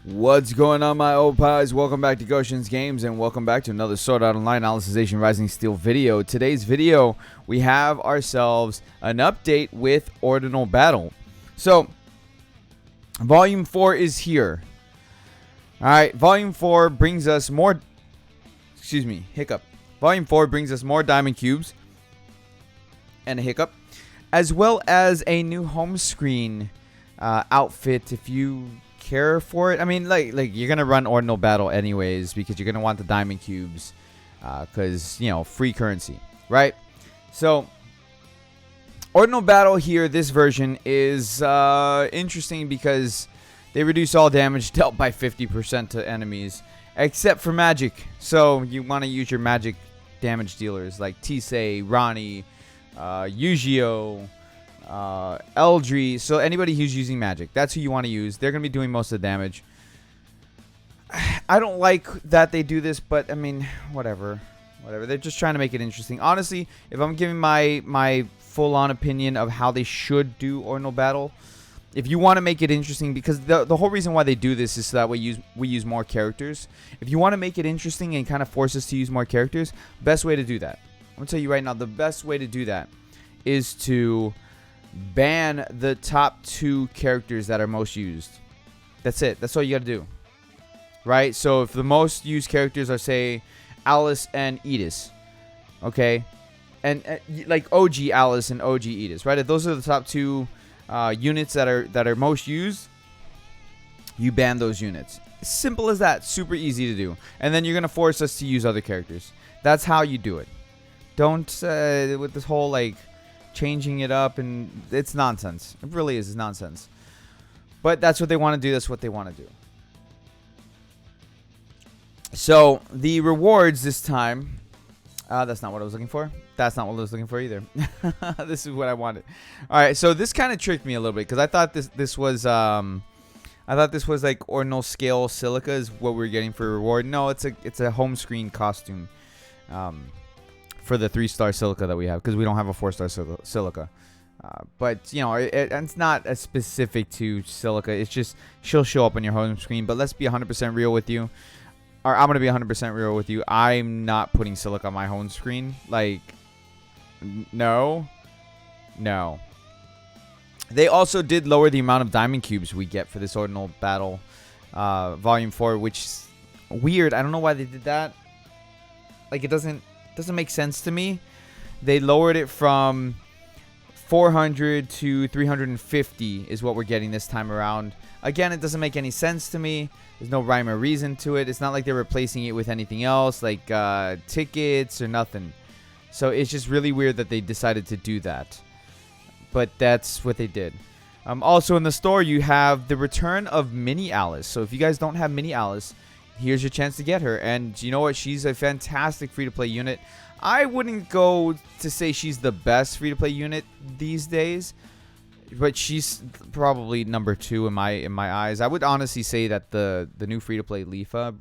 What's going on, my old pies? Welcome back to Goshen's Games, and welcome back to another Sword Art Online Alicization Rising Steel video. Today's video, we have ourselves an update with Ordinal Battle. So, Volume 4 is here. Alright, Volume 4 brings us more... Excuse me, hiccup. Volume 4 brings us more diamond cubes. And a hiccup. As well as a new home screen outfit if you... care for it. I mean, like you're gonna run Ordinal Battle anyways because you're gonna want the diamond cubes because you know, free currency, right? So Ordinal Battle here, this version is interesting because they reduce all damage dealt by 50% to enemies except for magic. So you want to use your magic damage dealers like Tisei, Rani, Yu-Gi-Oh, Eldri. So anybody who's using magic, that's who you want to use. They're gonna be doing most of the damage. I don't like that they do this, but I mean, whatever. They're just trying to make it interesting. Honestly, if I'm giving my full-on opinion of how they should do Ordinal Battle, if you want to make it interesting, because the whole reason why they do this is so that we use more characters. If you want to make it interesting and kind of force us to use more characters, best way to do that, I'm gonna tell you right now, the best way to do that is to ban the top 2 characters that are most used. That's it. That's all you gotta do. Right? So if the most used characters are, say, Alice and Edis, okay? And like OG Alice and OG Edis, right? If those are the top 2 units that are most used, you ban those units. Simple as that. Super easy to do. And then you're gonna force us to use other characters. That's how you do it. Don't with this whole like changing it up, and it's nonsense. It really is nonsense. But that's what they want to do. That's what they want to do. So the rewards this time, that's not what I was looking for. That's not what I was looking for either. This is what I wanted. All right, so this kind of tricked me a little bit because I thought this was like Ordinal Scale Silica is what we're getting for reward. No, it's a home screen costume. For the 3-star silica that we have, because we don't have a 4-star silica. But, you know, it's not as specific to silica. It's just she'll show up on your home screen. But let's be 100% real with you. Or I'm going to be 100% real with you. I'm not putting silica on my home screen. Like, no. No. They also did lower the amount of diamond cubes we get for this Ordinal Battle Volume 4, which is weird. I don't know why they did that. Like, it doesn't make sense to me. They lowered it from 400 to 350 is what we're getting this time around. Again, it doesn't make any sense to me. There's no rhyme or reason to it. It's not like they're replacing it with anything else, like tickets or nothing. So it's just really weird that they decided to do that. But that's what they did. Also in the store, you have the return of Mini Alice. So if you guys don't have Mini Alice, here's your chance to get her. And you know what? She's a fantastic free-to-play unit. I wouldn't go to say she's the best free-to-play unit these days, but she's probably number 2 in my eyes. I would honestly say that the new free-to-play Lifa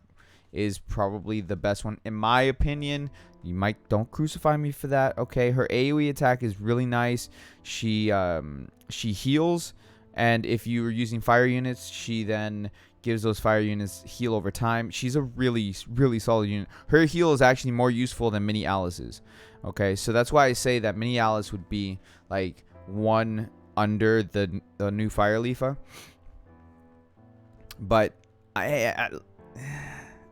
is probably the best one in my opinion. Don't crucify me for that. Okay, her AoE attack is really nice. She heals, and if you were using fire units, she then gives those fire units heal over time. She's a really, really solid unit. Her heal is actually more useful than Mini Alice's. Okay, so that's why I say that Mini Alice would be like 1 under the new Fire Lifa. But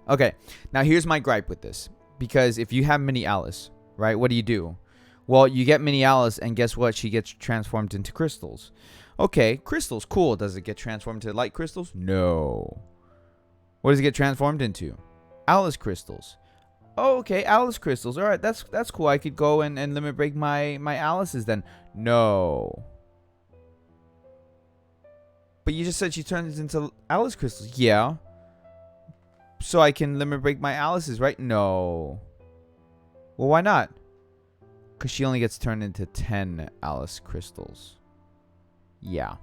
okay, now here's my gripe with this. Because if you have Mini Alice, right, what do? Well, you get Mini Alice, and guess what? She gets transformed into crystals. Okay, crystals, cool. Does it get transformed to light crystals? No. What does it get transformed into? Alice crystals. Oh, okay, Alice crystals. All right, that's cool. I could go and limit break my Alices then. No. But you just said she turns into Alice crystals. Yeah. So I can limit break my Alices, right? No. Well, why not? Because she only gets turned into 10 Alice crystals. Yeah.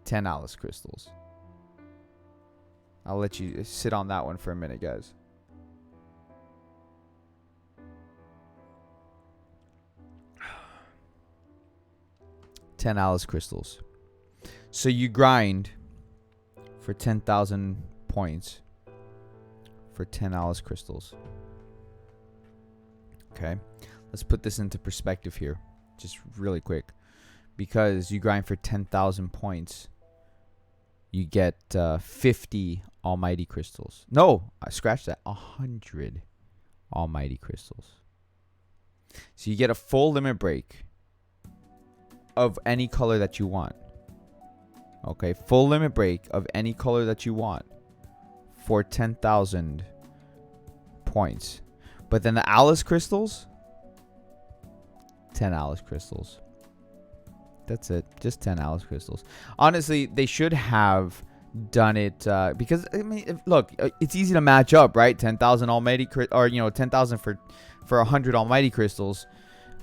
10 Alice crystals. I'll let you sit on that one for a minute, guys. $10 Alice crystals. So you grind for 10,000 points for 10 Alice crystals. Okay, let's put this into perspective here, just really quick. Because you grind for 10,000 points, you get 50 almighty crystals. No, I scratched that. 100 almighty crystals. So you get a full limit break of any color that you want. Okay, full limit break of any color that you want for 10,000 points. But then the Alice crystals, 10 Alice crystals. That's it. Just 10 Alice crystals. Honestly, they should have done it because, I mean, look, it's easy to match up, right? 10,000 almighty, or, you know, 10,000 for 100 almighty crystals.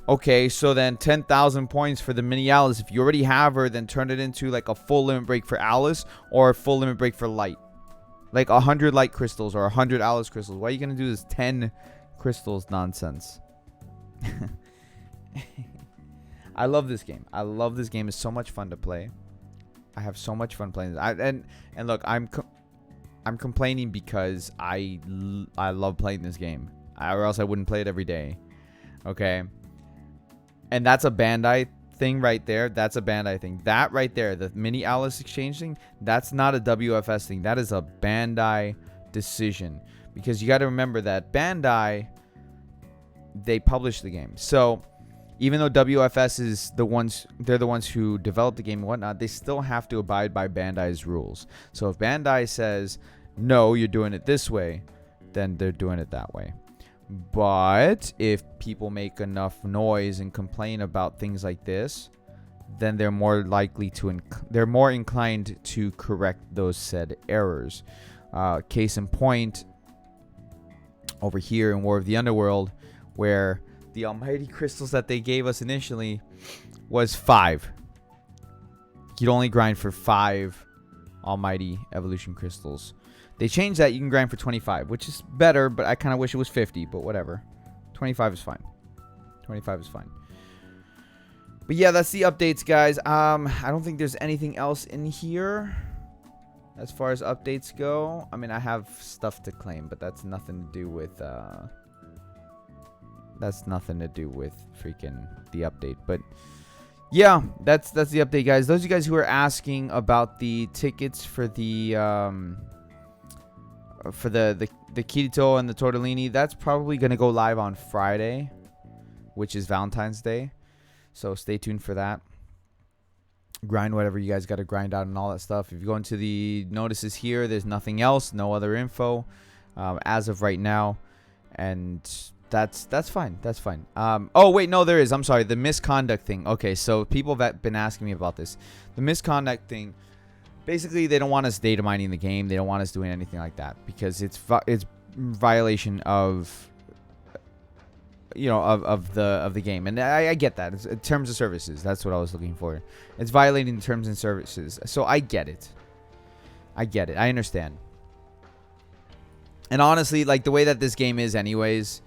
Okay, so then 10,000 points for the mini Alice. If you already have her, then turn it into like a full limit break for Alice or a full limit break for light. Like 100 light crystals or 100 Alice crystals. Why are you going to do this 10 crystals nonsense? I love this game. I love this game. It's so much fun to play. I have so much fun playing this. And look, I'm complaining because I love playing this game, or else I wouldn't play it every day. Okay, and that's a Bandai thing right there. That's a Bandai thing. That right there, the mini Alice exchange thing, that's not a WFS thing. That is a Bandai decision, because you got to remember that Bandai, they publish the game. So even though WFS is they're the ones who develop the game and whatnot, they still have to abide by Bandai's rules. So if Bandai says, no, you're doing it this way, then they're doing it that way. But if people make enough noise and complain about things like this, then they're more likely to, they're more inclined to correct those said errors. Case in point, over here in War of the Underworld, where the almighty crystals that they gave us initially was 5. You'd only grind for 5 almighty evolution crystals. They changed that. You can grind for 25, which is better, but I kind of wish it was 50, but whatever. 25 is fine. 25 is fine. But yeah, that's the updates, guys. I don't think there's anything else in here as far as updates go. I mean, I have stuff to claim, but that's nothing to do with freaking the update. But yeah, that's the update, guys. Those of you guys who are asking about the tickets for the Kirito and the Tortellini, that's probably going to go live on Friday, which is Valentine's Day. So stay tuned for that. Grind whatever you guys got to grind out and all that stuff. If you go into the notices here, there's nothing else, no other info as of right now. And that's fine. That's fine. Oh, wait, no, there is. I'm sorry. The misconduct thing. Okay, so people have been asking me about this. The misconduct thing. Basically, they don't want us data mining the game. They don't want us doing anything like that because it's violation of, you know, of the game. And I get that. It's terms of services. That's what I was looking for. It's violating the terms and services. So I get it. I get it. I understand. And honestly, like the way that this game is anyways,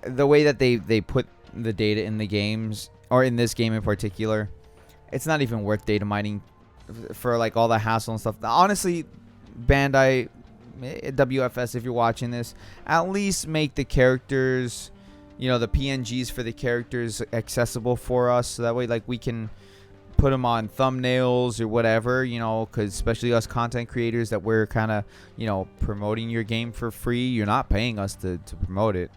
the way that they put the data in the games, or in this game in particular, it's not even worth data mining for like all the hassle and stuff. Honestly, Bandai, WFS, if you're watching this, at least make the characters, you know, the PNGs for the characters accessible for us, so that way like we can put them on thumbnails or whatever, you know, because especially us content creators that we're kind of, you know, promoting your game for free. You're not paying us to promote it.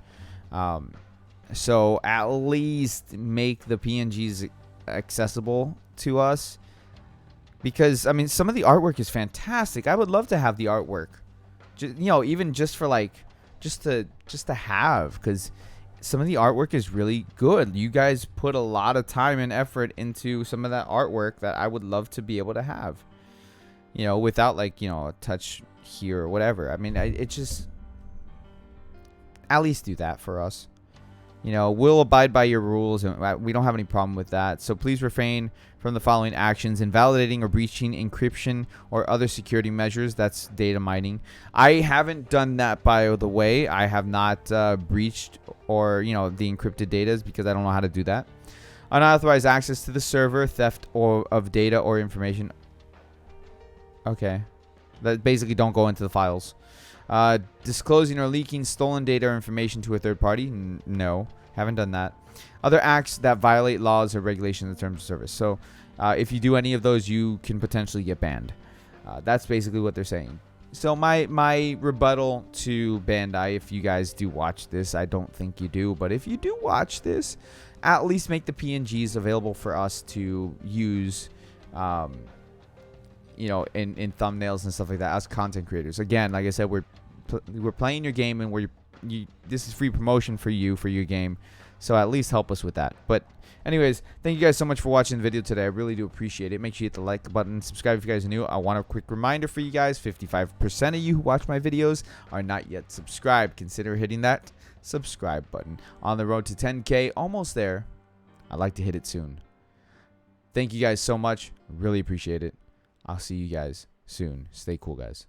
So at least make the PNGs accessible to us. Because, I mean, some of the artwork is fantastic. I would love to have the artwork. You know, even just for, like, just to have. Because some of the artwork is really good. You guys put a lot of time and effort into some of that artwork that I would love to be able to have. You know, without, like, you know, a touch here or whatever. I mean, it's just... At least do that for us. You know, we'll abide by your rules, and we don't have any problem with that. So please refrain from the following actions: invalidating or breaching encryption or other security measures. That's data mining. I haven't done that, by the way. I have not breached or, you know, the encrypted data, because I don't know how to do that. Unauthorized access to the server, theft of data or information. Okay. That basically don't go into the files. Disclosing or leaking stolen data or information to a third party. No, haven't done that. Other acts that violate laws or regulations in terms of service. So if you do any of those, you can potentially get banned. That's basically what they're saying. So my rebuttal to Bandai, if you guys do watch this, I don't think you do, but if you do watch this, at least make the PNGs available for us to use, you know, in thumbnails and stuff like that as content creators. Again, like I said, we're playing your game, and this is free promotion for you for your game. So at least help us with that. But anyways, thank you guys so much for watching the video today. I really do appreciate it. Make sure you hit the like button, subscribe if you guys are new. I want a quick reminder for you guys. 55% of you who watch my videos are not yet subscribed. Consider hitting that subscribe button. On the road to 10K, almost there. I'd like to hit it soon. Thank you guys so much. Really appreciate it. I'll see you guys soon. Stay cool, guys.